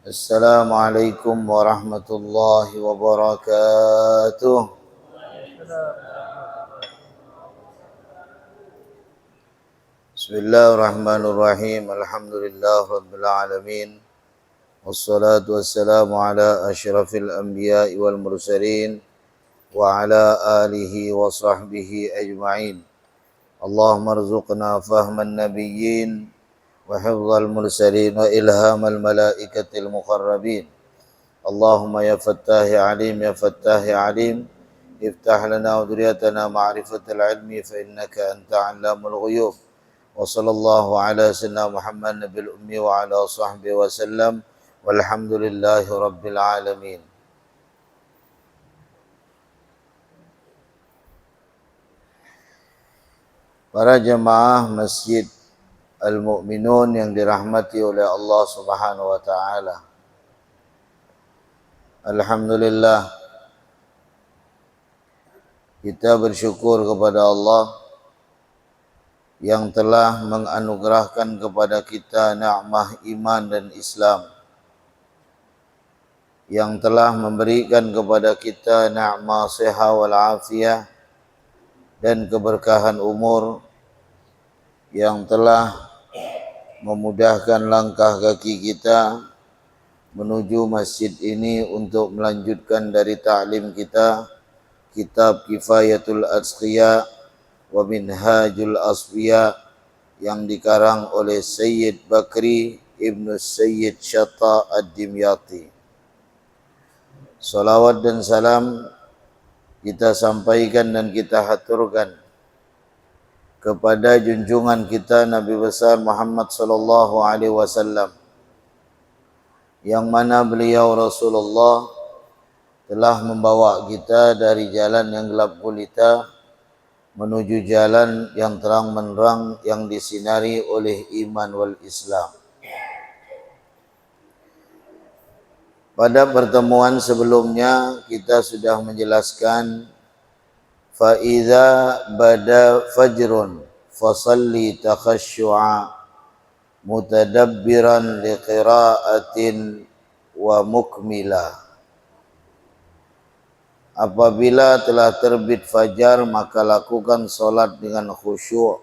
Assalamualaikum warahmatullahi wabarakatuh. Bismillahirrahmanirrahim. Alhamdulillah rabbil alamin. Wassalatu wassalamu ala asyrafil anbiya'i wal mursalin wa ala alihi wa sahbihi ajma'in. Allahumma rzuqna fahman nabiyyin wa hifdzal mursalin wa ilhamal malaikatil muqarrabin. Allahumma ya fattahi alim ya fattahi alim iftah lana wa dhurriyyatana ma'rifatal ilmi fa innaka anta 'allamul ghuyub. Wa sallallahu ala sayyidina Muhammad nabil ummi wa ala sahbihi wa sallam walhamdulillahi rabbil alamin. Para jemaah Masjid Al-Mu'minun yang dirahmati oleh Allah Subhanahu wa taala. Alhamdulillah, kita bersyukur kepada Allah yang telah menganugerahkan kepada kita nikmat iman dan Islam, yang telah memberikan kepada kita nikmat sehat wal afiyah dan keberkahan umur, yang telah memudahkan langkah kaki kita menuju masjid ini untuk melanjutkan dari ta'lim kita kitab Kifayatul Asqiya wa Minhajul Asfiya yang dikarang oleh Sayyid Bakri Ibnu Sayyid Shatta Ad-Dimyati. Salawat dan salam kita sampaikan dan kita haturkan kepada junjungan kita Nabi besar Muhammad sallallahu alaihi wasallam, yang mana beliau Rasulullah telah membawa kita dari jalan yang gelap gulita menuju jalan yang terang menerang yang disinari oleh iman wal Islam. Pada pertemuan sebelumnya kita sudah menjelaskan فَإِذَا بَدَا فَجْرٌ فَصَلِّ تَخَشُّعًا مُتَدَبِّرًا لِقِرَاءَةٍ وَمُكْمِلًا. Apabila telah terbit fajar, maka lakukan solat dengan khusyuk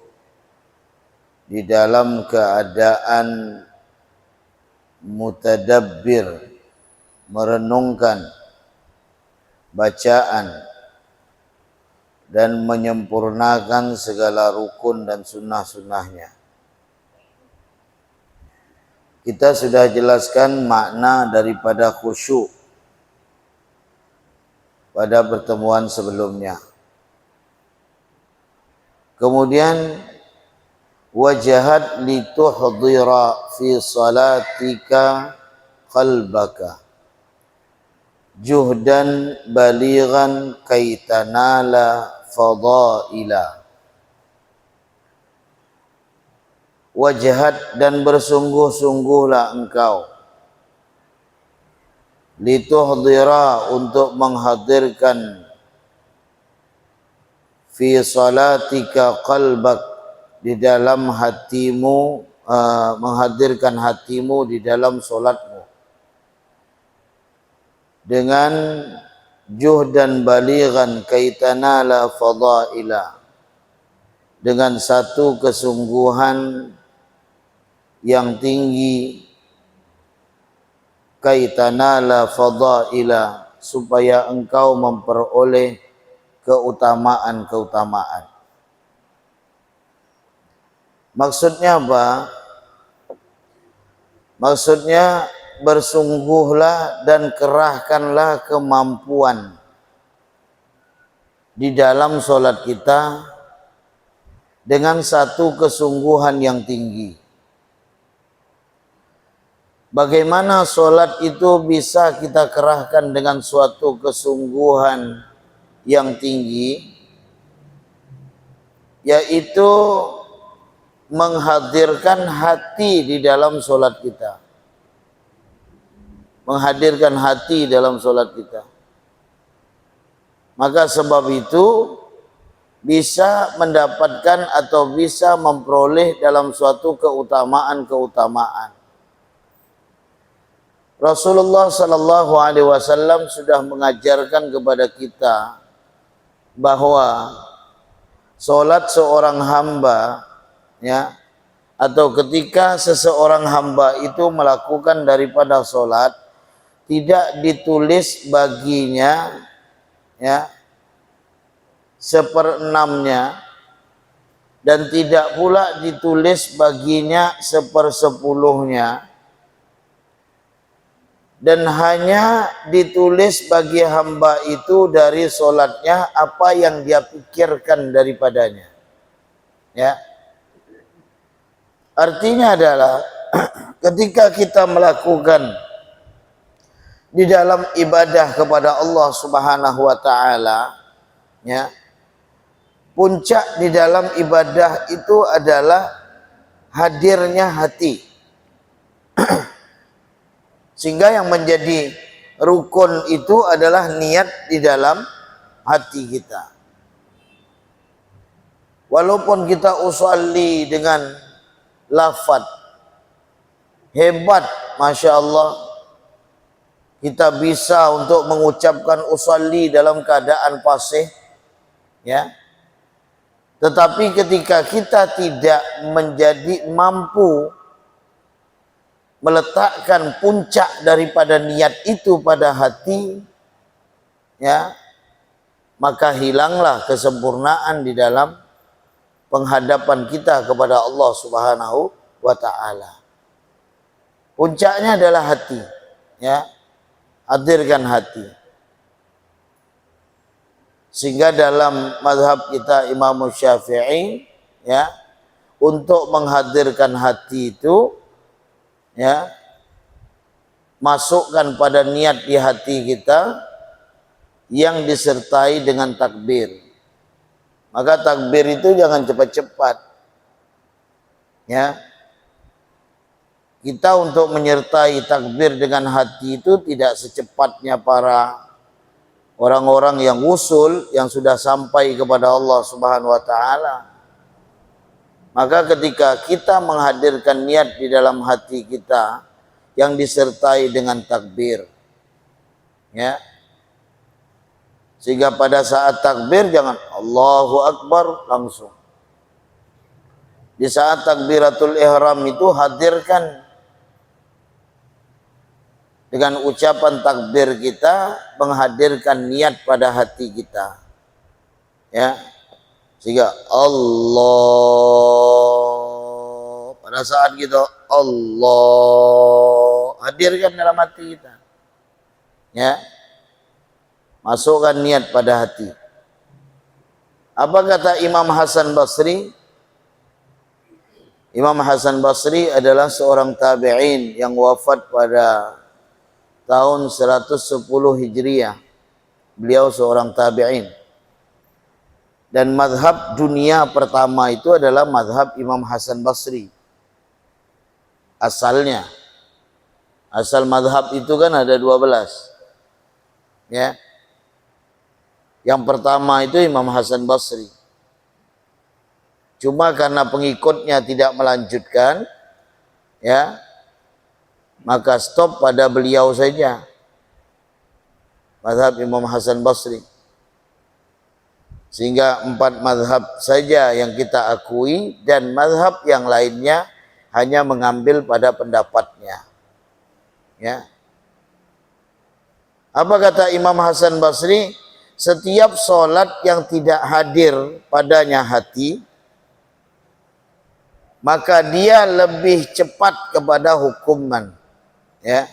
di dalam keadaan mutadabbir, merenungkan bacaan dan menyempurnakan segala rukun dan sunnah-sunnahnya. Kita sudah jelaskan makna daripada khusyuk pada pertemuan sebelumnya. Kemudian wajahat lituhdira fi salatika qalbaka juhdan balighan kaitanala fadaila. Wajhat, dan bersungguh-sungguhlah engkau lituhdira, untuk menghadirkan fi salatika qalbak, di dalam hatimu, menghadirkan hatimu di dalam solatmu dengan juhdan balighan kaitanala fadaila, dengan satu kesungguhan yang tinggi, kaitanala fadaila, supaya engkau memperoleh keutamaan-keutamaan. Maksudnya apa? Maksudnya bersungguhlah dan kerahkanlah kemampuan di dalam solat kita dengan satu kesungguhan yang tinggi. Bagaimana solat itu bisa kita kerahkan dengan suatu kesungguhan yang tinggi? Yaitu menghadirkan hati di dalam solat kita. Menghadirkan hati dalam solat kita. Maka sebab itu bisa mendapatkan atau bisa memperoleh dalam suatu keutamaan-keutamaan. Rasulullah sallallahu alaihi wasallam sudah mengajarkan kepada kita bahwa salat seorang hamba, ya, atau ketika seseorang hamba itu melakukan daripada salat, tidak ditulis baginya, ya, seperenamnya, dan tidak pula ditulis baginya sepersepuluhnya, dan hanya ditulis bagi hamba itu dari solatnya apa yang dia pikirkan daripadanya. Ya, artinya adalah ketika kita melakukan di dalam ibadah kepada Allah Subhanahu wa taala, ya, puncak di dalam ibadah itu adalah hadirnya hati. Sehingga yang menjadi rukun itu adalah niat di dalam hati kita. Walaupun kita usolli dengan lafaz hebat, Masya Allah, kita bisa untuk mengucapkan usolli dalam keadaan fasih, ya. Tetapi ketika kita tidak menjadi mampu meletakkan puncak daripada niat itu pada hati, ya, maka hilanglah kesempurnaan di dalam penghadapan kita kepada Allah Subhanahu wa taala. Puncaknya adalah hati, ya. Hadirkan hati. Sehingga dalam mazhab kita Imam Syafi'i, ya, untuk menghadirkan hati itu, ya, masukkan pada niat di hati kita yang disertai dengan takbir. Maka takbir itu jangan cepat-cepat, ya. Kita untuk menyertai takbir dengan hati itu tidak secepatnya para orang-orang yang usul, yang sudah sampai kepada Allah Subhanahu wa taala. Maka ketika kita menghadirkan niat di dalam hati kita yang disertai dengan takbir, ya, sehingga pada saat takbir jangan Allahu Akbar langsung. Di saat takbiratul ihram itu hadirkan dengan ucapan takbir kita, menghadirkan niat pada hati kita, ya. Sehingga Allah, pada saat kita Allah, hadirkan dalam hati kita, ya, masukkan niat pada hati. Apa kata Imam Hasan Basri? Imam Hasan Basri adalah seorang tabi'in yang wafat pada tahun 110 Hijriah. Beliau seorang tabi'in. Dan mazhab dunia pertama itu adalah mazhab Imam Hasan Basri. Asalnya. Asal mazhab itu kan ada 12. Ya. Yang pertama itu Imam Hasan Basri. Cuma karena pengikutnya tidak melanjutkan, ya, maka stop pada beliau saja. Mazhab Imam Hasan Basri. Sehingga 4 mazhab saja yang kita akui, dan mazhab yang lainnya hanya mengambil pada pendapatnya. Ya. Apa kata Imam Hasan Basri? Setiap solat yang tidak hadir padanya hati, maka dia lebih cepat kepada hukuman. Ya.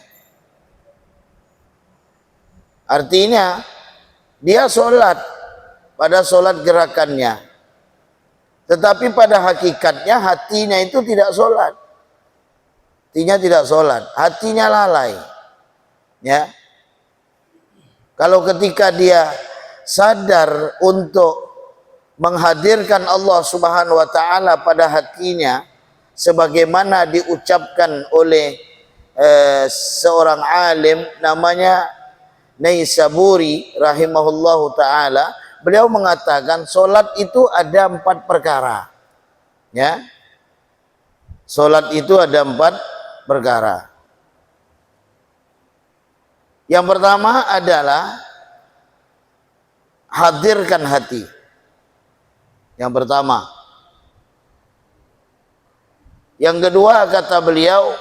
Artinya dia solat pada solat gerakannya, tetapi pada hakikatnya hatinya itu tidak solat. Hatinya tidak solat, hatinya lalai. Ya. Kalau ketika dia sadar untuk menghadirkan Allah Subhanahu wa taala pada hatinya, sebagaimana diucapkan oleh seorang alim namanya Naisaburi rahimahullahu taala, beliau mengatakan solat itu ada 4 perkara. Ya. Solat itu ada 4 perkara. Yang pertama adalah hadirkan hati. Yang pertama. Yang kedua kata beliau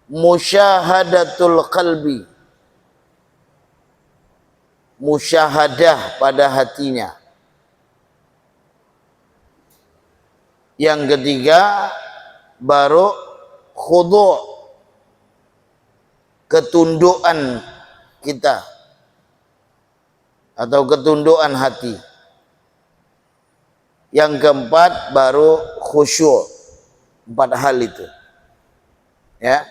musyahadatul qalbi. Musyahadah pada hatinya. Yang ketiga baru khudu', ketundukan kita atau ketundukan hati. Yang keempat baru khusyuk. 4 hal itu. Ya.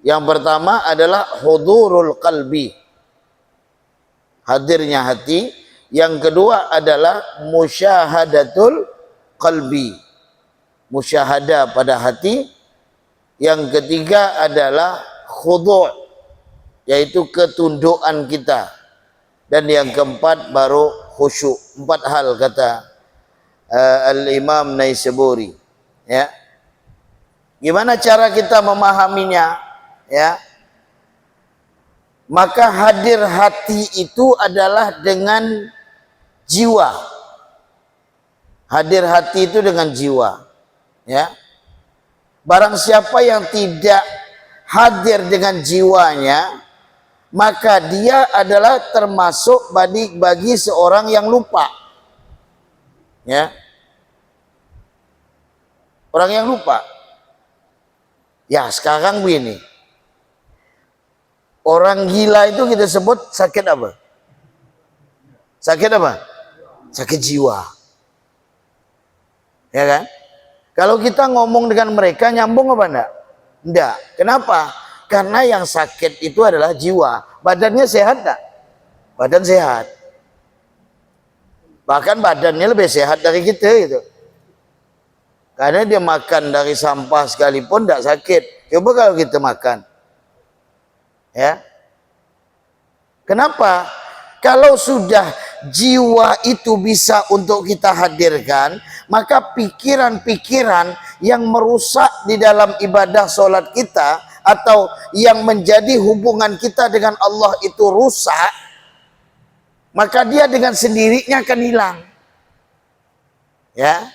Yang pertama adalah hudurul qalbi. Hadirnya hati. Yang kedua adalah musyahadatul qalbi. Musyahadah pada hati. Yang ketiga adalah khudu', yaitu ketundukan kita. Dan yang keempat baru khusyuk. 4 hal kata Al-Imam Naisaburi. Ya. Gimana cara kita memahaminya? Ya. Maka hadir hati itu adalah dengan jiwa. Hadir hati itu dengan jiwa. Ya. Barang siapa yang tidak hadir dengan jiwanya, maka dia adalah termasuk bagi seorang yang lupa. Ya. Orang yang lupa. Ya, sekarang begini. Orang gila itu kita sebut sakit apa? Sakit apa? Sakit jiwa. Ya kan? Kalau kita ngomong dengan mereka nyambung apa enggak? Enggak. Kenapa? Karena yang sakit itu adalah jiwa. Badannya sehat enggak? Badan sehat. Bahkan badannya lebih sehat dari kita itu. Karena dia makan dari sampah sekalipun tidak sakit. Coba kalau kita makan. Ya. Kenapa? Kalau sudah jiwa itu bisa untuk kita hadirkan, maka pikiran-pikiran yang merusak di dalam ibadah sholat kita, atau yang menjadi hubungan kita dengan Allah itu rusak, maka dia dengan sendirinya akan hilang. Ya.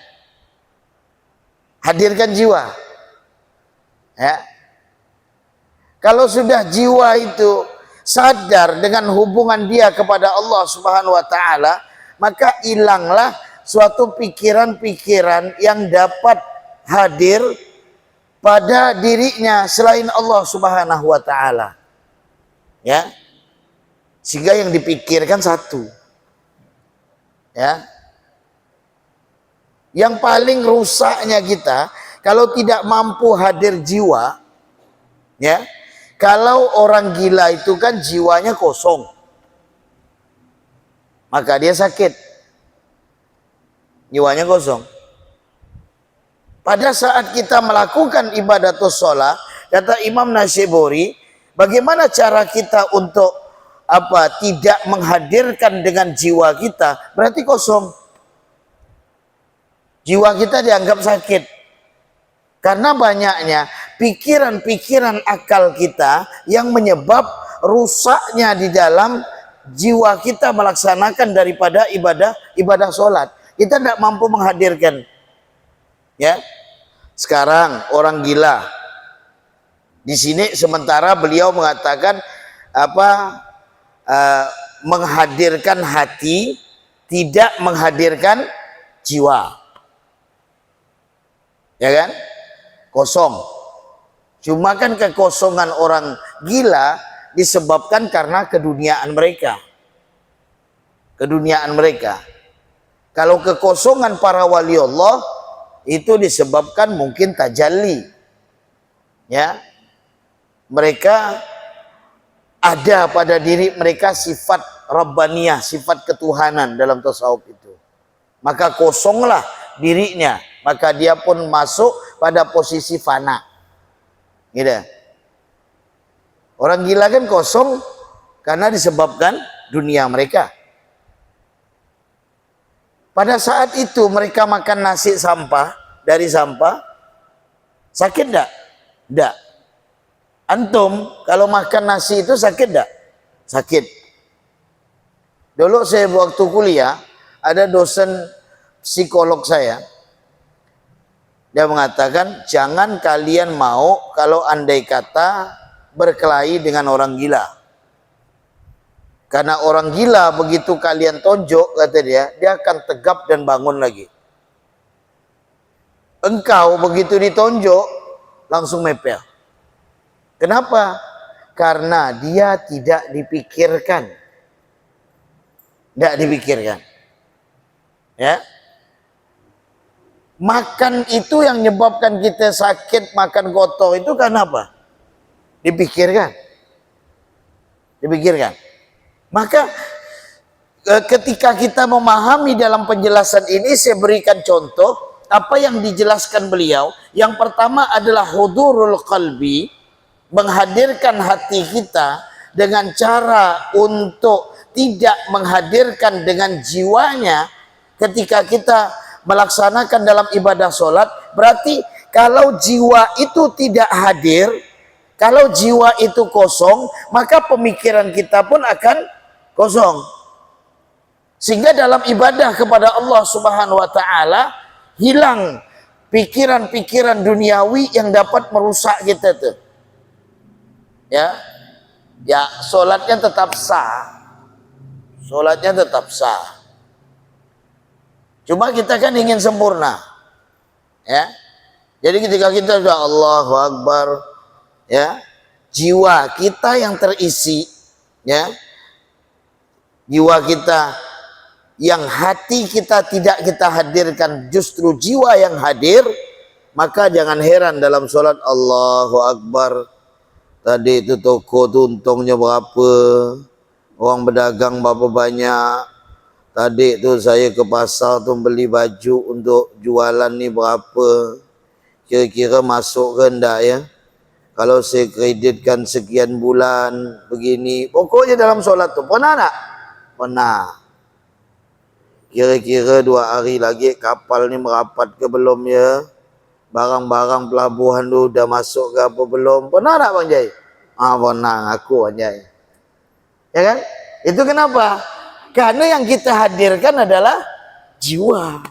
Hadirkan jiwa. Ya. Kalau sudah jiwa itu sadar dengan hubungan dia kepada Allah Subhanahu wa taala, maka hilanglah suatu pikiran-pikiran yang dapat hadir pada dirinya selain Allah Subhanahu wa taala. Ya. Sehingga yang dipikirkan satu. Ya. Yang paling rusaknya kita kalau tidak mampu hadir jiwa, ya. Kalau orang gila itu kan jiwanya kosong, maka dia sakit. Jiwanya kosong. Pada saat kita melakukan ibadatus sholat, kata Imam Naisaburi, bagaimana cara kita untuk tidak menghadirkan dengan jiwa kita? Berarti kosong. Jiwa kita dianggap sakit. Karena banyaknya pikiran-pikiran akal kita yang menyebab rusaknya di dalam jiwa kita melaksanakan daripada ibadah sholat. Kita tidak mampu menghadirkan. Ya. Sekarang orang gila. Di sini sementara beliau mengatakan menghadirkan hati, tidak menghadirkan jiwa. Ya kan? Kosong. Cuma kan kekosongan orang gila disebabkan karena keduniaan mereka. Keduniaan mereka. Kalau kekosongan para wali Allah itu disebabkan mungkin tajalli. Ya. Mereka ada pada diri mereka sifat rabbaniyah, sifat ketuhanan dalam tasawuf itu. Maka kosonglah dirinya, maka dia pun masuk pada posisi fana. Gitu. Orang gila kan kosong karena disebabkan dunia mereka. Pada saat itu mereka makan nasi sampah, dari sampah, sakit enggak? Enggak. Antum kalau makan nasi itu sakit enggak? Sakit. Dulu saya waktu kuliah, ada dosen psikolog saya, dia mengatakan jangan kalian mau kalau andai kata berkelahi dengan orang gila. Karena orang gila begitu kalian tonjok, kata dia akan tegap dan bangun lagi. Engkau begitu ditonjok langsung mepel. Kenapa? Karena dia tidak dipikirkan. Tidak dipikirkan. Ya. Makan itu yang menyebabkan kita sakit, makan kotor itu karena apa? Dipikirkan. Dipikirkan. Maka ketika kita memahami dalam penjelasan ini, saya berikan contoh apa yang dijelaskan beliau. Yang pertama adalah hudurul qalbi, menghadirkan hati kita dengan cara untuk tidak menghadirkan dengan jiwanya ketika kita melaksanakan dalam ibadah sholat. Berarti kalau jiwa itu tidak hadir, kalau jiwa itu kosong, maka pemikiran kita pun akan kosong. Sehingga dalam ibadah kepada Allah Subhanahu wa taala hilang pikiran-pikiran duniawi yang dapat merusak kita tuh. Ya. Ya, sholatnya tetap sah. Sholatnya tetap sah. Cuma kita kan ingin sempurna. Ya. Jadi ketika kita sudah Allahu Akbar, ya, jiwa kita yang terisi, ya, jiwa kita yang hati kita tidak kita hadirkan, justru jiwa yang hadir, maka jangan heran dalam sholat Allahu Akbar. Tadi itu toko tuntungnya berapa, orang berdagang berapa banyak. Tadi itu saya ke pasar tuh beli baju untuk jualan ni berapa, kira-kira masuk ke enggak ya? Kalau saya kreditkan sekian bulan begini, pokoknya dalam solat tu pernah tak? Pernah. Kira-kira 2 hari lagi kapal ni merapat ke belum ya? Barang-barang pelabuhan tu dah masuk ke apa belum? Pernah tak Bang Jai? Pernah, aku Bang Jai. Ya kan? Itu kenapa? Karena yang kita hadirkan adalah jiwa.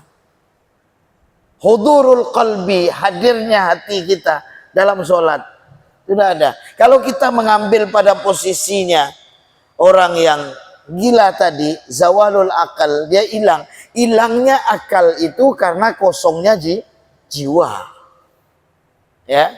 Hudurul qalbi, hadirnya hati kita dalam solat. Sudah ada. Kalau kita mengambil pada posisinya orang yang gila tadi, zawalul akal, dia hilang. Hilangnya akal itu karena kosongnya jiwa. Ya.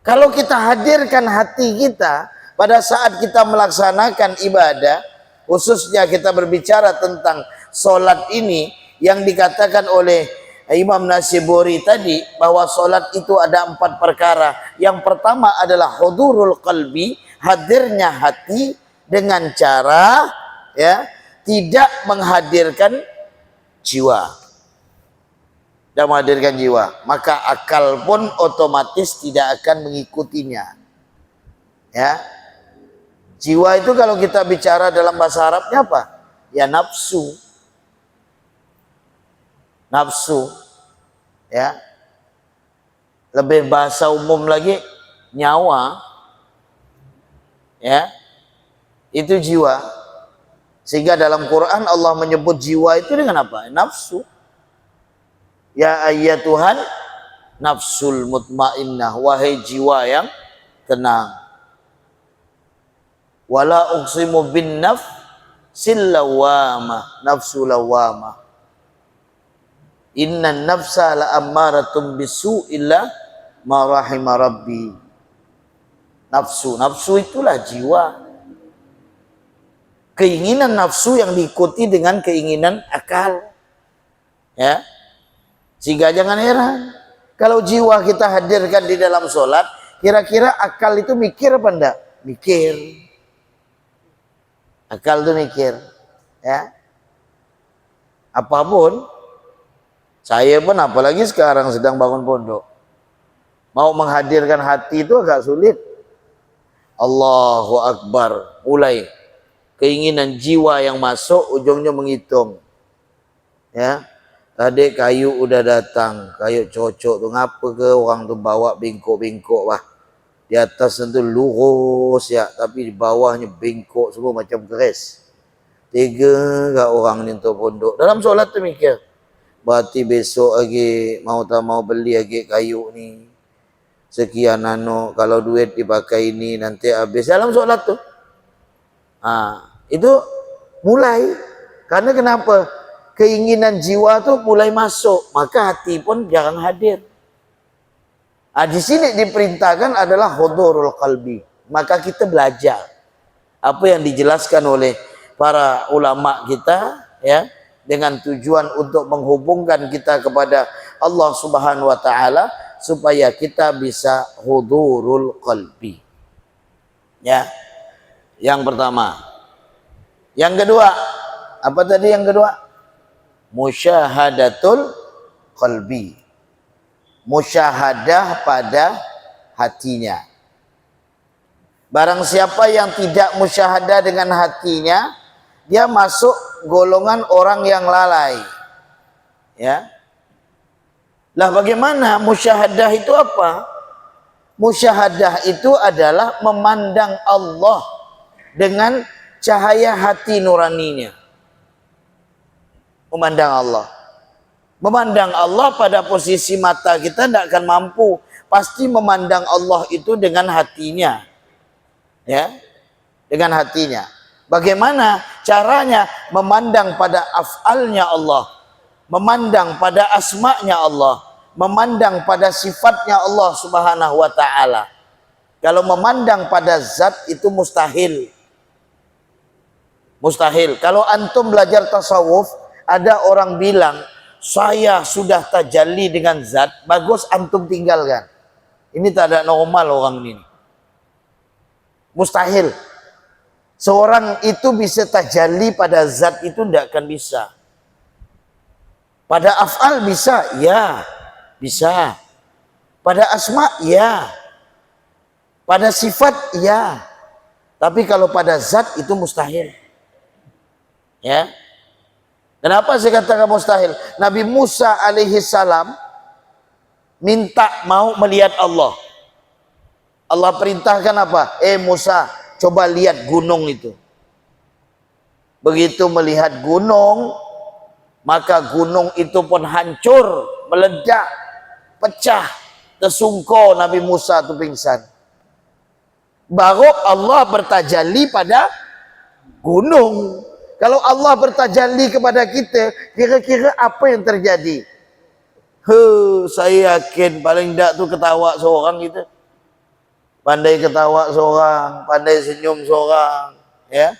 Kalau kita hadirkan hati kita pada saat kita melaksanakan ibadah, khususnya kita berbicara tentang solat ini yang dikatakan oleh Imam Nasiburi tadi, bahwa solat itu ada 4 perkara. Yang pertama adalah hudurul qalbi, hadirnya hati dengan cara ya tidak menghadirkan jiwa. Dan menghadirkan jiwa, maka akal pun otomatis tidak akan mengikutinya. Ya. Jiwa itu kalau kita bicara dalam bahasa Arabnya apa? Ya nafsu. Nafsu. Ya. Lebih bahasa umum lagi nyawa. Ya. Itu jiwa. Sehingga dalam Quran Allah menyebut jiwa itu dengan apa? Nafsu. Ya ayyatuhan nafsul mutmainnah, wahai jiwa yang tenang. Wala uqsimu bin nafsil lawamah, nafsu lawamah. Innan nafsa la ammaratum bisu illa ma rahima rabbi. Nafsu, nafsu itulah jiwa. Keinginan nafsu yang diikuti dengan keinginan akal. Ya. Sehingga jangan heran kalau jiwa kita hadirkan di dalam sholat, kira-kira akal itu mikir apa enggak? Mikir. Akal itu mikir. Ya. Apapun, saya pun apalagi sekarang sedang bangun pondok, mau menghadirkan hati itu agak sulit. Allahu Akbar, mulai keinginan jiwa yang masuk, ujungnya menghitung. Ya. Tadi kayu udah datang, kayu cocok tu ngapa ke orang tu bawa bingkok-bingkok wah Di atas tentu lurus ya, tapi di bawahnya bengkok semua macam keris. Tega gak orang ni untuk pondok. Dalam solat tu mikir, berarti besok lagi mau tak mau beli lagi kayu ni. Sekian nano, kalau duit dipakai ini nanti habis. Dalam solat tu. Itu mulai. Karena kenapa? Keinginan jiwa tu mulai masuk. Maka hati pun jarang hadir. Di sini diperintahkan adalah hudurul qalbi. Maka kita belajar apa yang dijelaskan oleh para ulama kita ya, dengan tujuan untuk menghubungkan kita kepada Allah Subhanahu wa taala supaya kita bisa hudurul qalbi. Ya. Yang pertama. Yang kedua, apa tadi yang kedua? Musyahadatul qalbi. Musyahadah pada hatinya. Barang siapa yang tidak musyahadah dengan hatinya, dia masuk golongan orang yang lalai. Ya. Lah bagaimana musyahadah itu apa? Musyahadah itu adalah memandang Allah dengan cahaya hati nuraninya. Memandang Allah. Memandang Allah pada posisi mata kita tidak akan mampu. Pasti memandang Allah itu dengan hatinya. Ya, dengan hatinya. Bagaimana caranya? Memandang pada af'alnya Allah. Memandang pada asma'nya Allah. Memandang pada sifatnya Allah Subhanahu wa ta'ala. Kalau memandang pada zat itu mustahil. Mustahil. Kalau antum belajar tasawuf, ada orang bilang, saya sudah tajalli dengan zat, bagus antum tinggalkan. Ini tak ada normal orang ini. Mustahil. Seorang itu bisa tajalli pada zat itu tidak akan bisa. Pada af'al bisa, ya, bisa. Pada asma, ya. Pada sifat, ya. Tapi kalau pada zat itu mustahil. Ya. Kenapa saya katakan mustahil? Nabi Musa alaihi salam minta mau melihat Allah. Allah perintahkan apa? Musa, coba lihat gunung itu. Begitu melihat gunung, maka gunung itu pun hancur, meledak, pecah, tersungkur Nabi Musa itu pingsan. Baru Allah bertajalli pada gunung. Kalau Allah bertajalli kepada kita, kira-kira apa yang terjadi? Saya yakin paling tidak tu ketawa seorang gitu. Pandai ketawa seorang, pandai senyum seorang, ya.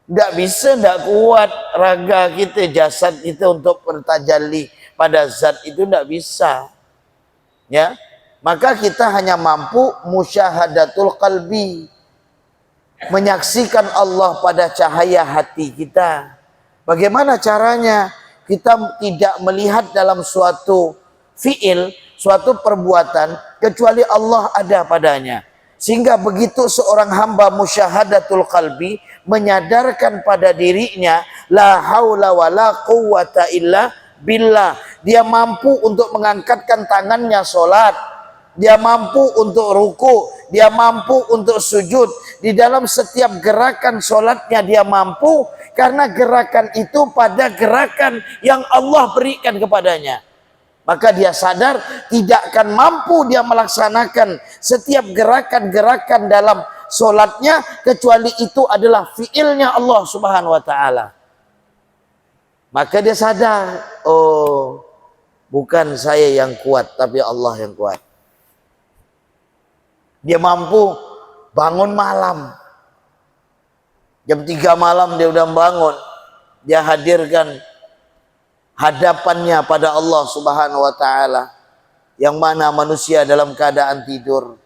Tidak bisa, tidak kuat raga kita, jasad kita untuk bertajalli pada zat itu tidak bisa. Ya. Maka kita hanya mampu musyahadatul qalbi. Menyaksikan Allah pada cahaya hati kita. Bagaimana caranya? Kita tidak melihat dalam suatu fi'il, suatu perbuatan, kecuali Allah ada padanya. Sehingga begitu seorang hamba musyahadatul qalbi menyadarkan pada dirinya, la haula wa la quwwata illa billah. Dia mampu untuk mengangkatkan tangannya solat. Dia mampu untuk ruku, dia mampu untuk sujud. Di dalam setiap gerakan solatnya dia mampu, karena gerakan itu pada gerakan yang Allah berikan kepadanya. Maka dia sadar tidak akan mampu dia melaksanakan setiap gerakan-gerakan dalam solatnya, kecuali itu adalah fiilnya Allah Subhanahu wa ta'ala. Maka dia sadar, oh, bukan saya yang kuat, tapi Allah yang kuat. Dia mampu bangun malam. Jam 3 malam dia udah bangun. Dia hadirkan hadapannya pada Allah Subhanahu wa ta'ala. Yang mana manusia dalam keadaan tidur.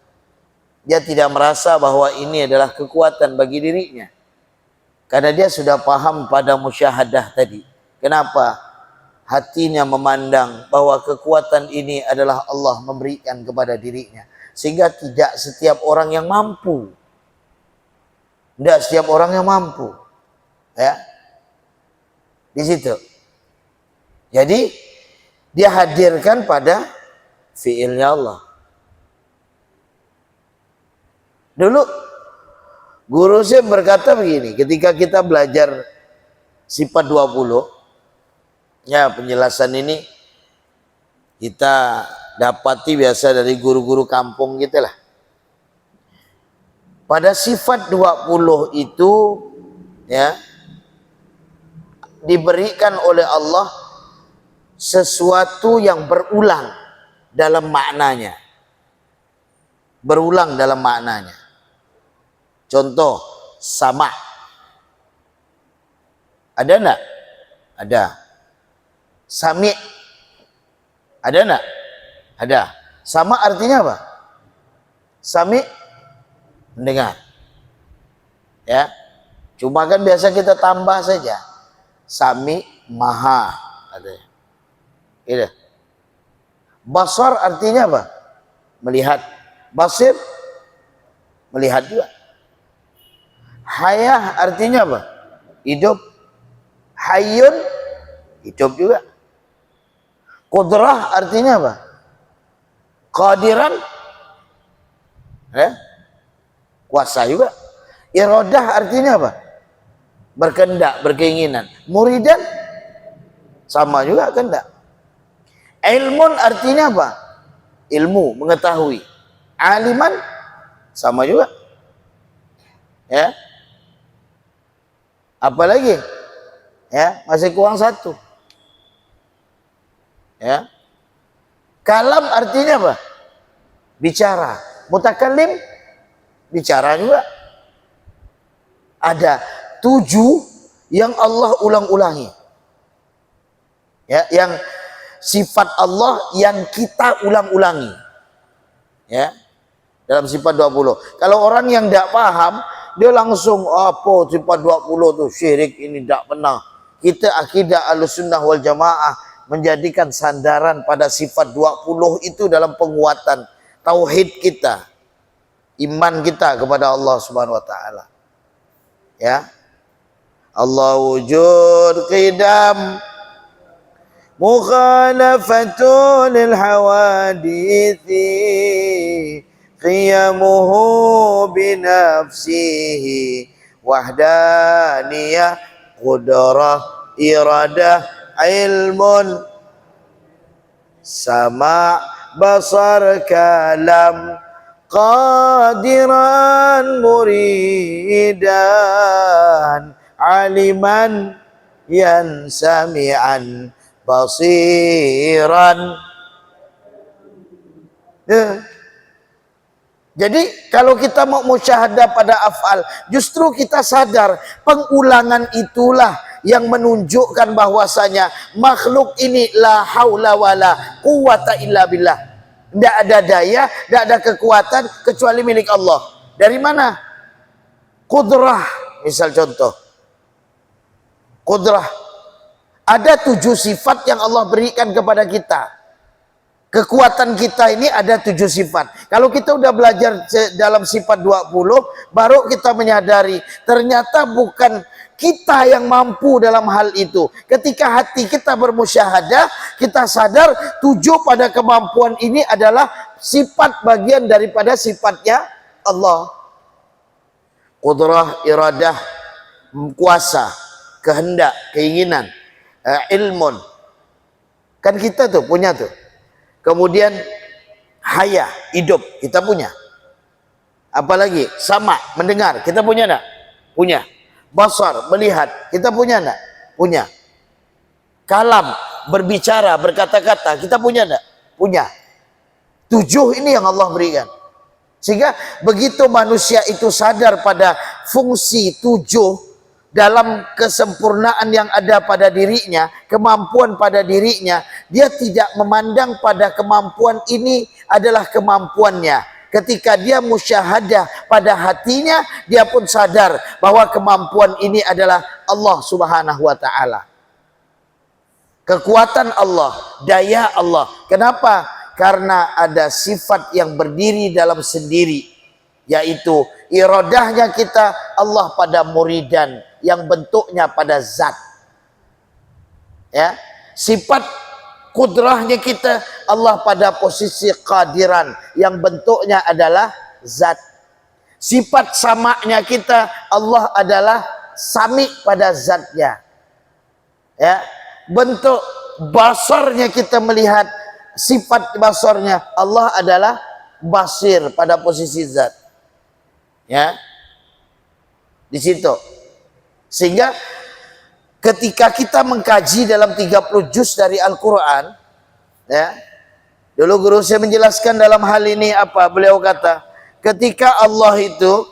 Dia tidak merasa bahwa ini adalah kekuatan bagi dirinya. Karena dia sudah paham pada musyahadah tadi. Kenapa? Hatinya memandang bahwa kekuatan ini adalah Allah memberikan kepada dirinya. Sehingga tidak setiap orang yang mampu. Tidak setiap orang yang mampu. Ya. Di situ. Jadi dia hadirkan pada fiilnya Allah. Dulu guru saya berkata begini, ketika kita belajar sifat 20, ya penjelasan ini kita dapati biasa dari guru-guru kampung gitu lah. Pada sifat 20 itu ya diberikan oleh Allah sesuatu yang berulang dalam maknanya. Berulang dalam maknanya. Contoh, sama. Ada enggak? Ada. Sami. Ada enggak? Ada. Sama artinya apa? Sami mendengar. Ya. Cuma kan biasa kita tambah saja. Sami maha katanya. Gitu. Basar artinya apa? Melihat. Basir melihat juga. Hayah artinya apa? Hidup. Hayyun hidup juga. Qudrah artinya apa? Qadiran kuasa juga. Iradah artinya apa? Berkehendak, berkeinginan. Muridan sama juga kehendak. Ilmun artinya apa? Ilmu, mengetahui. Aliman sama juga. Ya. Apalagi? Ya, masih kurang satu. Ya. Kalam artinya apa? Bicara. Mutakallim bicara juga. Ada 7 yang Allah ulang-ulangi. Ya, yang sifat Allah yang kita ulang-ulangi. Ya. Dalam sifat 20. Kalau orang yang tidak paham, dia langsung apa sifat 20 itu syirik, ini tidak pernah. Kita akidah Ahlussunnah wal Jamaah menjadikan sandaran pada sifat 20 itu dalam penguatan tauhid kita, iman kita kepada Allah Subhanahu wa taala. Ya. Allah wujud qidam mukhalafatul hawadithi qiyamuhu binafsihi wahdaniyah qudrah iradah ilmun sama basar kalam qadiran muridan aliman yansami'an basiran. Ya. Jadi kalau kita mau musyahadah pada af'al, justru kita sadar pengulangan itulah yang menunjukkan bahwasanya makhluk ini la haula wala quwata illa billah. Tidak ada daya, tidak ada kekuatan kecuali milik Allah. Dari mana? Qudrah, misal contoh. Qudrah. Ada 7 sifat yang Allah berikan kepada kita. Kekuatan kita ini ada 7 sifat. Kalau kita udah belajar dalam sifat 20, baru kita menyadari ternyata bukan kita yang mampu dalam hal itu. Ketika hati kita bermusyahadah, kita sadar 7 pada kemampuan ini adalah sifat bagian daripada sifatnya Allah. Qudrah, iradah, kuasa, kehendak, keinginan, ilmun. Kan kita tuh punya tuh. Kemudian hayah, hidup, kita punya. Apalagi sama, mendengar, kita punya enggak? Punya. Basar, melihat, kita punya enggak? Punya. Kalam, berbicara, berkata-kata, kita punya enggak? Punya. 7 ini yang Allah berikan. Sehingga begitu manusia itu sadar pada fungsi 7 dalam kesempurnaan yang ada pada dirinya, kemampuan pada dirinya, dia tidak memandang pada kemampuan ini adalah kemampuannya. Ketika dia musyahadah pada hatinya, dia pun sadar bahwa kemampuan ini adalah Allah Subhanahu wa taala. Kekuatan Allah, daya Allah. Kenapa? Karena ada sifat yang berdiri dalam sendiri, yaitu iradahnya kita Allah pada muridan yang bentuknya pada zat. Ya, sifat kudrahnya kita Allah pada posisi qadiran yang bentuknya adalah zat. Sifat sama'nya kita, Allah adalah sami pada zatnya. Ya, bentuk basarnya kita melihat, sifat basarnya Allah adalah basir pada posisi zat. Ya, di situ. Sehingga ketika kita mengkaji dalam 30 juz dari Al-Quran, ya, dulu guru saya menjelaskan dalam hal ini apa? Beliau kata, ketika Allah itu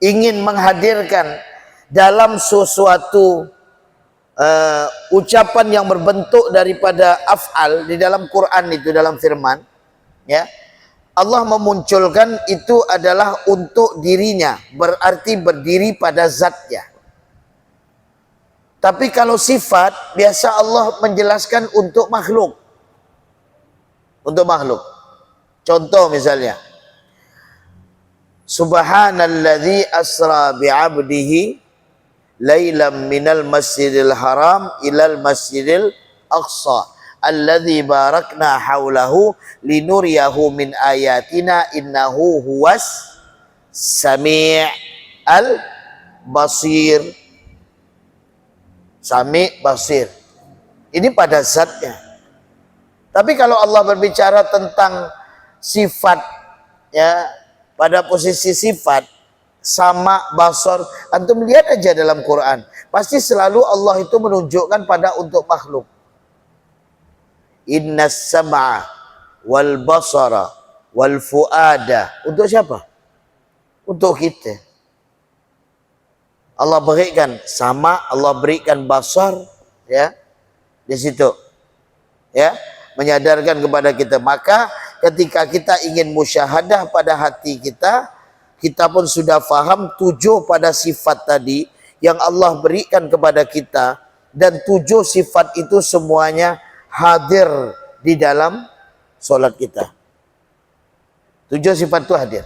ingin menghadirkan dalam sesuatu ucapan yang berbentuk daripada af'al di dalam Quran itu, dalam firman, ya, Allah memunculkan itu adalah untuk dirinya, berarti berdiri pada zatnya. Tapi kalau sifat, biasa Allah menjelaskan untuk makhluk. Untuk makhluk. Contoh misalnya, Subhanalladzi asra bi'abdihi lailam minal masjidil haram ilal masjidil aqsa alladzi barakna haulahu linuriyahu min ayatina innahu huwas sami' al basir. Sami' basir. Ini pada zatnya. Tapi kalau Allah berbicara tentang sifat, ya, pada posisi sifat sama basar, antum lihat aja dalam Quran, pasti selalu Allah itu menunjukkan pada untuk makhluk. Innas sam'a wal basara wal fuada. Untuk siapa? Untuk kita. Allah berikan sama, Allah berikan basar, ya, di situ, ya, menyadarkan kepada kita. Maka ketika kita ingin musyahadah pada hati kita, kita pun sudah faham 7 pada sifat tadi yang Allah berikan kepada kita, dan 7 sifat itu semuanya hadir di dalam solat kita. 7 sifat itu hadir.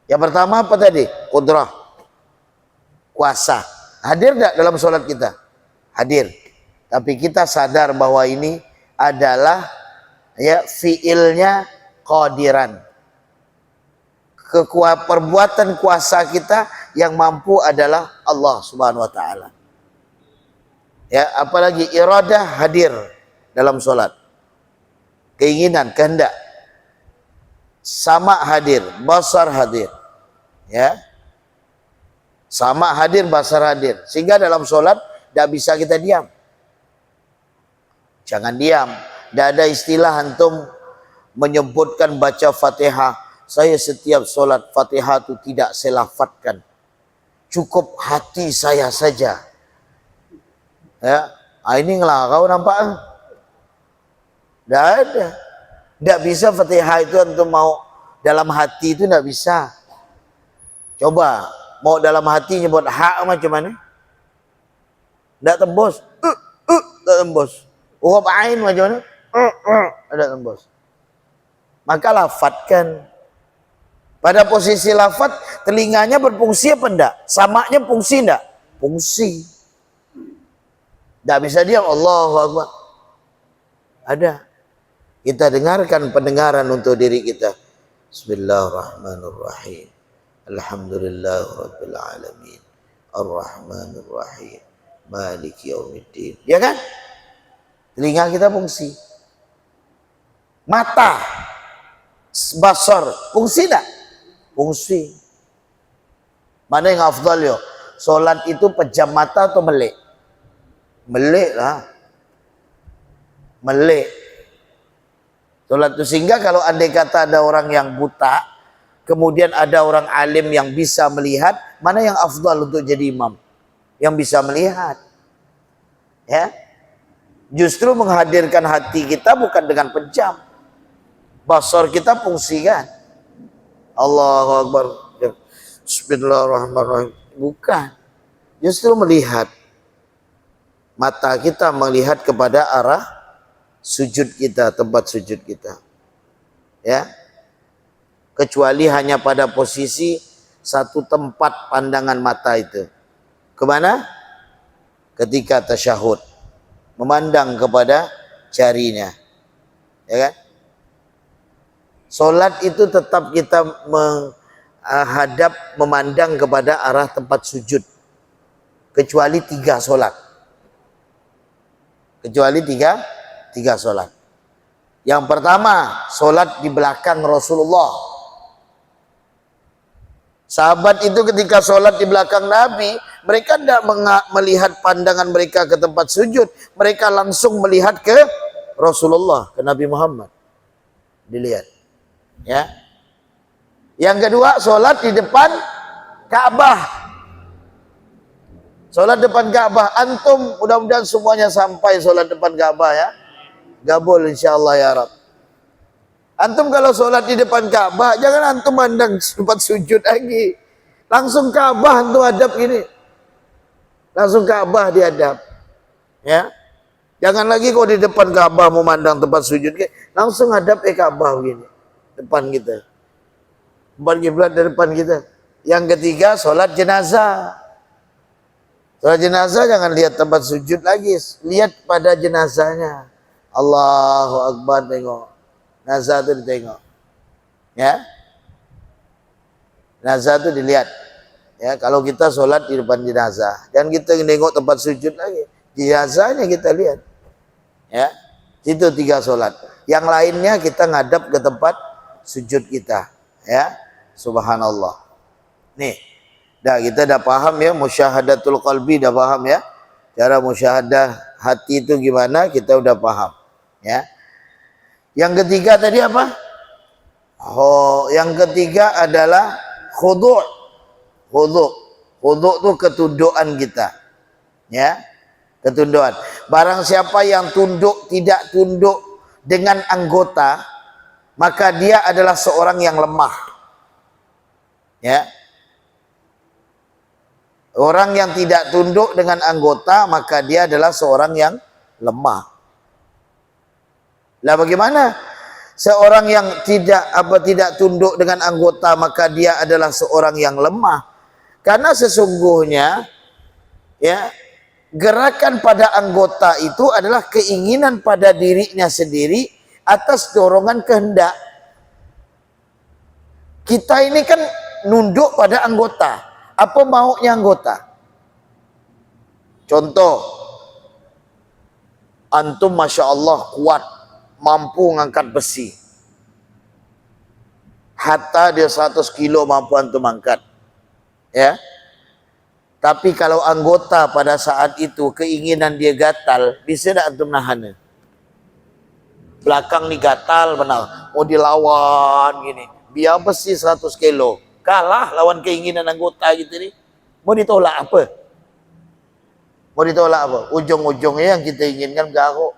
Yang pertama apa tadi? Qudrah, kuasa. Hadir tidak dalam solat kita? Hadir. Tapi kita sadar bahwa ini adalah, ya, fiilnya qadiran. Perbuatan kuasa kita yang mampu adalah Allah Subhanahu wa taala. Ya, apalagi iradah hadir dalam solat. Keinginan, kehendak. Sama hadir, basar hadir. Ya. Sama hadir, basar hadir. Sehingga dalam solat tidak bisa kita diam. Jangan diam. Tidak ada istilah antum menyebutkan baca Fatihah. Saya setiap solat Fatihah itu tidak saya lafadzkan. Cukup hati saya saja. Ya, ini ngelarau nampak? Tidak ada. Tidak bisa Fatihah itu antum mau dalam hati itu tidak bisa. Coba mau dalam hati nyebut hak macam mana? Tidak tembus. Tidak tembus. Huruf ain macam mana? Tidak tembus. Maka lafadzkan. Pada posisi lafad, telinganya berfungsi apa enggak? Samanya fungsi enggak? Fungsi. Enggak bisa diam. Allahu Akbar. Ada. Kita dengarkan pendengaran untuk diri kita. Bismillahirrahmanirrahim. Alhamdulillahirabbil alamin. Arrahmanirrahim. Maliki yaumiddin. Ya kan? Telinga kita fungsi. Mata, basar, fungsi enggak? Fungsi. Mana yang afdal yo? Solat itu pejam mata atau melek? Melek lah. Melek. Solat itu, sehingga kalau andai kata ada orang yang buta, kemudian ada orang alim yang bisa melihat, mana yang afdal untuk jadi imam? Yang bisa melihat. Ya. Justru menghadirkan hati kita bukan dengan pejam. Basar kita fungsikan. Allahu Akbar. Bismillahirrahmanirrahim. Bukan. Justru melihat. Mata kita melihat kepada arah sujud kita, tempat sujud kita. Ya. Kecuali hanya pada posisi satu tempat pandangan mata itu. Kemana? Ketika tasyahud. Memandang kepada jarinya. Ya kan? Solat itu tetap kita menghadap, memandang kepada arah tempat sujud. Kecuali 3 solat. Kecuali tiga solat. Yang pertama, solat di belakang Rasulullah. Sahabat itu ketika solat di belakang Nabi, mereka tidak melihat pandangan mereka ke tempat sujud. Mereka langsung melihat ke Rasulullah, ke Nabi Muhammad. Dilihat. Ya. Yang kedua, solat di depan Ka'bah. Solat depan Ka'bah. Antum mudah-mudahan semuanya sampai solat depan Ka'bah ya. Gabul insyaallah ya Rab. Antum kalau sholat di depan Ka'bah, jangan antum mandang tempat sujud lagi. Langsung Ka'bah antum hadap gini. Langsung Ka'bah dihadap. Ya. Jangan lagi kok di depan Ka'bah memandang tempat sujud, langsung hadap Ka'bah begini. Depan kita. Depan kiblat di depan kita. Yang ketiga, sholat jenazah. Sholat jenazah jangan lihat tempat sujud lagi, lihat pada jenazahnya. Allahu Akbar, tengok. Nazar itu ditengok. Ya. Nazar itu dilihat. Ya, kalau kita sholat di depan jenazah, dan kita nengok tempat sujud lagi, jenazahnya kita lihat. Ya. Itu 3 sholat. Yang lainnya kita ngadap ke tempat sujud kita. Ya. Subhanallah. Nih. Kita dah paham ya, musyahadatul qalbi dah paham ya. Cara musyahadah hati itu gimana, kita udah paham. Ya. Yang ketiga tadi apa? Yang ketiga adalah khudu'. Khudu' itu ketundukan kita. Ya. Ketundukan. Barang siapa yang tunduk, tidak tunduk dengan anggota, maka dia adalah seorang yang lemah. Ya. Orang yang tidak tunduk dengan anggota, maka dia adalah seorang yang lemah. Lah bagaimana seorang yang tidak tunduk dengan anggota, maka dia adalah seorang yang lemah? Karena sesungguhnya ya, gerakan pada anggota itu adalah keinginan pada dirinya sendiri atas dorongan kehendak. Kita ini kan nunduk pada anggota. Apa maunya anggota? Contoh, antum Masya Allah kuat, mampu ngangkat besi. Hatta dia 100 kilo mampu antum angkat. Ya. Tapi kalau anggota pada saat itu keinginan dia gatal, bisa tak antum nahan? Belakang nih gatal benar, mau dilawan gini. Biar besi 100 kilo, kalah lawan keinginan anggota gitu nih. Mau ditolak apa? Mau ditolak apa? Ujung-ujungnya yang kita inginkan garuk.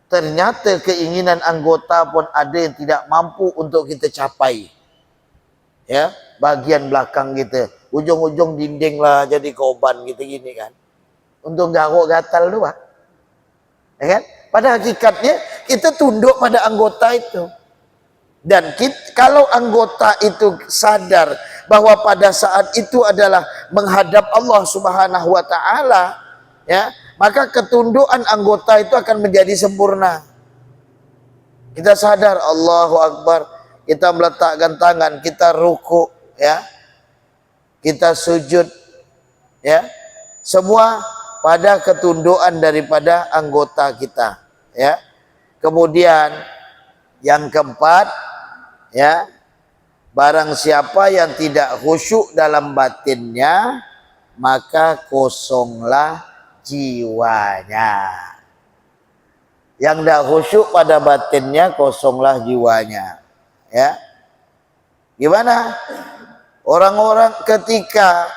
Ternyata keinginan anggota pun ada yang tidak mampu untuk kita capai. Ya, bagian belakang kita, ujung-ujung dinding lah jadi korban gitu gini kan. Untuk garuk gatal tu, Pak. Ya kan? Pada hakikatnya kita tunduk pada anggota itu. Dan kalau anggota itu sadar bahwa pada saat itu adalah menghadap Allah Subhanahu wa taala, ya, maka ketundukan anggota itu akan menjadi sempurna. Kita sadar Allahu Akbar, kita meletakkan tangan, kita ruku, ya. Kita sujud, ya. Semua pada ketundukan daripada anggota kita, ya. Kemudian yang keempat, ya, barang siapa yang tidak khusyuk dalam batinnya, maka kosonglah jiwanya. Yang tidak khusyuk pada batinnya, kosonglah jiwanya. Ya, gimana? Orang-orang ketika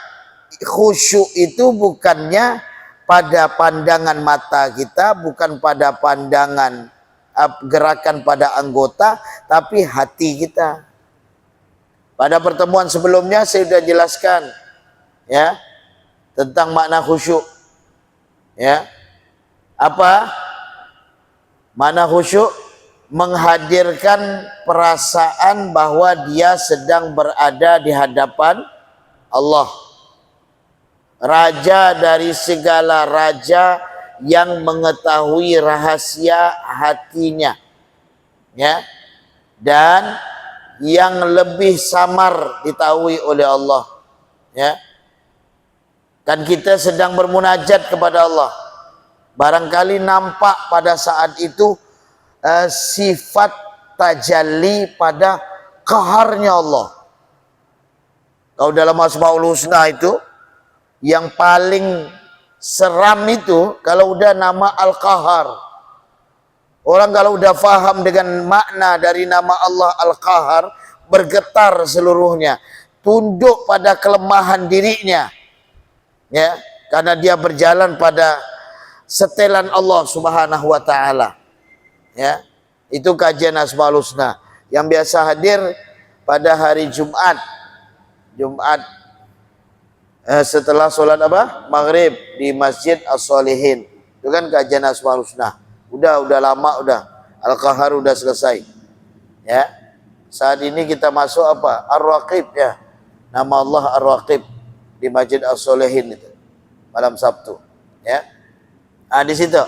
khusyuk itu bukannya pada pandangan mata kita, bukan pada pandangan gerakan pada anggota, tapi hati kita. Pada pertemuan sebelumnya saya sudah jelaskan, ya, tentang makna khusyuk. Ya. Apa? Makna khusyuk menghadirkan perasaan bahwa dia sedang berada di hadapan Allah. Raja dari segala raja yang mengetahui rahasia hatinya. Ya. dan yang lebih samar ditahui oleh Allah. Ya, kan kita sedang bermunajat kepada Allah, barangkali nampak pada saat itu sifat tajalli pada qaharnya Allah. Kalau dalam Asmaul Husna itu yang paling seram itu kalau udah nama Al-Qahar. Orang kalau udah faham dengan makna dari nama Allah Al-Qahar, bergetar seluruhnya, tunduk pada kelemahan dirinya. Ya, karena dia berjalan pada setelan Allah Subhanahu wa taala. Ya. Itu kajian Asmaul Husna yang biasa hadir pada hari Jumat. Setelah sholat apa? Maghrib di Masjid As-Solihin. Itu kan kajian Asmaul Husna. Udah lama udah. Al-Qahar udah selesai. Ya. Saat ini kita masuk apa? Ar-Raqib ya. Nama Allah Ar-Raqib di Masjid As-Solihin itu. Malam Sabtu. Ya. Nah, di situ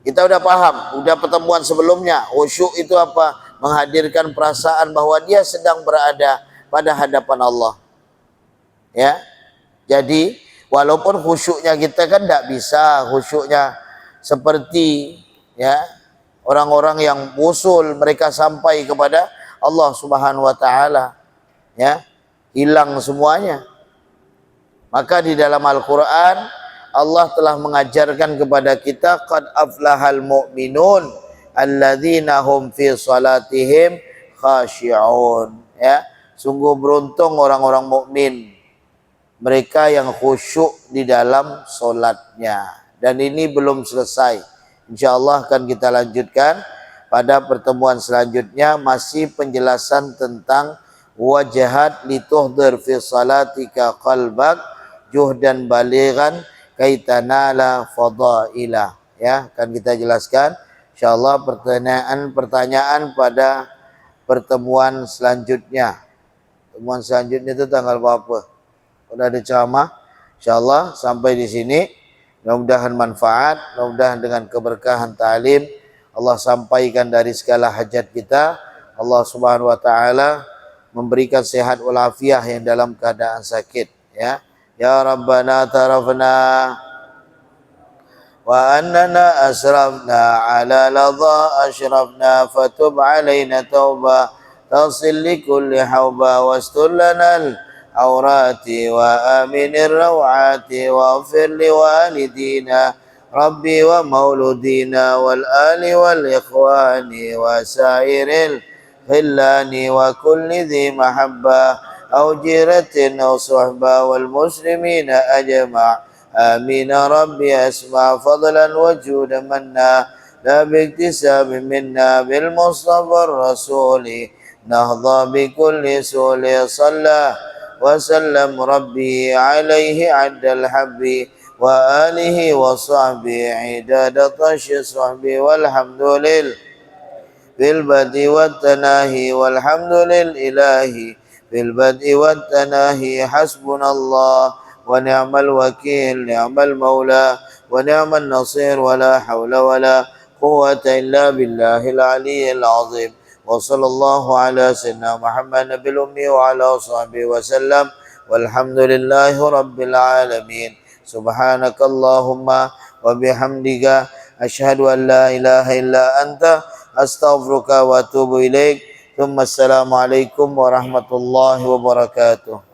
kita udah paham, udah pertemuan sebelumnya. Khusyuk itu apa? Menghadirkan perasaan bahwa dia sedang berada pada hadapan Allah. Ya. Jadi walaupun khusyuknya kita kan tidak bisa khusyuknya seperti ya orang-orang yang usul mereka sampai kepada Allah Subhanahu wa taala, ya, hilang semuanya. Maka di dalam Al-Qur'an Allah telah mengajarkan kepada kita qad aflahal mu'minun alladzina hum fi salatihim khashi'un, ya. Sungguh beruntung orang-orang mukmin, mereka yang khusyuk di dalam solatnya. Dan ini belum selesai. InsyaAllah akan kita lanjutkan pada pertemuan selanjutnya, masih penjelasan tentang wajahat lituhdir fi salatika qalbak juhdan balighan kaitanala fadailah. Ya, akan kita jelaskan insyaallah pertanyaan pada pertemuan selanjutnya. Pertemuan selanjutnya itu tanggal berapa? Udah ada ceramah. Insyaallah sampai di sini. Mudah-mudahan manfaat, mudah-mudahan dengan keberkahan ta'lim Allah sampaikan dari segala hajat kita. Allah Subhanahu wa taala memberikan sehat walafiat yang dalam keadaan sakit, ya. Ya Rabbana tarafna wa annana asrafna ala ladha ashrafna fatub alaina tauba tasil li kulli hauba wastur lanal awrati wa aminir rawati wa ghfir li walidina rabbi wa mauludina wal ali wal ikhwani wa sairil khillani wa kulli dhi mahabbah أو جيرة أو صحبة والمسلمين أجمع آمين ربي أسمع فضلا وجود منا لا باكتساب منا بالمصطفى الرسول نهضى بكل سول صلى وسلم ربي عليه عد الحب وآله وصحبه عداد طش صحبه والحمد لله بالبدء والتناهي والحمد لله بالبدء والتناهي حسبنا الله ونعم الوكيل نعم المولى ونعم النصير ولا حول ولا قوة إلا بالله العلي العظيم وصلى الله على سيدنا محمد نبي الأمي وعلى صحبه وسلم والحمد لله رب العالمين سبحانك اللهم وبحمدك أشهد أن لا إله إلا أنت أستغفرك وأتوب إليك. Assalamualaikum warahmatullahi wabarakatuh.